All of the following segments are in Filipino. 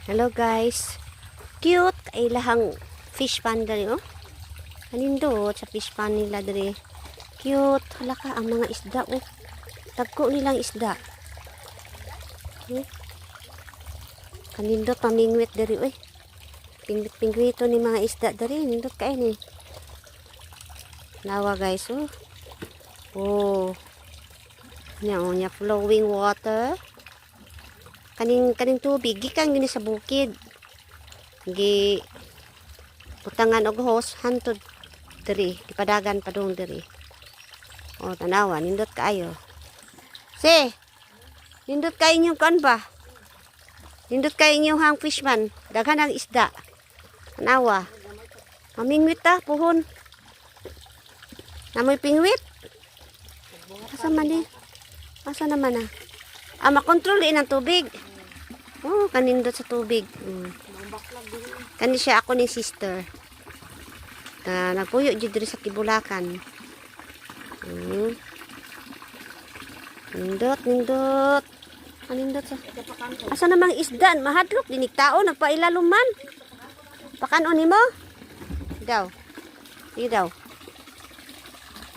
Hello guys. Cute kay lahang fish pan dali oh. Kanindot sa fish pan nila dali. Cute. Hala ka ang mga isda oh. Tagko nilang isda. Kanindot pamingwit dali oh. Pingwito ni mga isda dali. Nindot kay ni. Lawa guys oh. Oh. Nya flowing water. Kaning tubig gikan gini sa bukid. Gi putangan og hose hantod diri, gipadagan padung diri. Oh, tanawa nindot kaayo. Se. Nindot kay inyong kan ba? Nindot kay inyong hang fishman, daghan ang isda. Tanawa. Mamingwit ta puhon. Namoy pingwit. Asa man ni? Asa naman ah? Makontrol din ang tubig. Oh, kanindot sa tubig. Kani siya ako ni sister. Nagpuyo jud diri sa Kibulakan. Nindot. Kanindot sa. Asa namang isdan? Mahadlok dinig tao nagpailaluman. Pakanon nimo? Daw. Sige daw.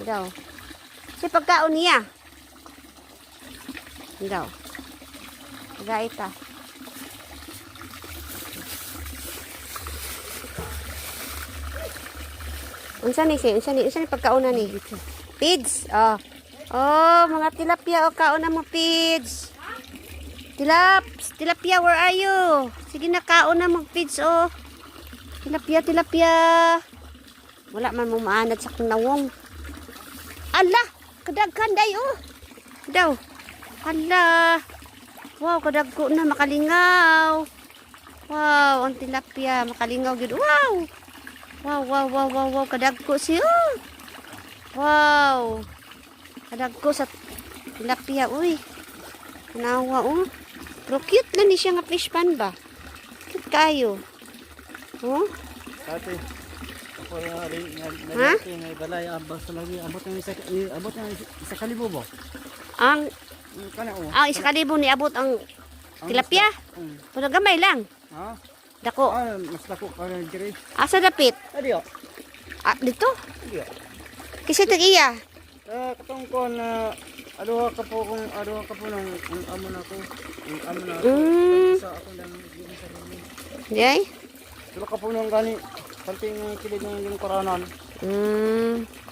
Daw. Si pagkaon niya. Daw. Gaita. Unsa ni pagkauna ni? Pids. Oh. Oh, mga tilapia o kauna mo pids. Tilapia, where are you? Sige na kauna mo pids oh. Tilapia. Wala man mo maanad sa kunawong. Allah, kadaghan day oh. Daw. Allah. Wow, kadagko na makalingaw. Wow, ang tilapia makalingaw gid. Wow. Wow, kadagko siya. Wow. Kadagko sa tilapia, uy. Kanawa, oh. Pero cute na ni siya nga fish pan ba? Cute kayo. Oh? Ate, ako ha? May balay, basta lagi, abot ng isa kalibo ba? Ang isa Kana kalibo ni abot ang tilapia? Pero gamay lang. Ha? Dako. Mas dako ka rin diri. Asa dapit? Adiyo. Dito? Adiyo. Kasi iya. Katong ko na aduha ka po ng amo na ko. Ang amo na ako. Sa ako lang din sa rin. Jay? Duha ka po ng gani. Kanting kilid ng yung koranan.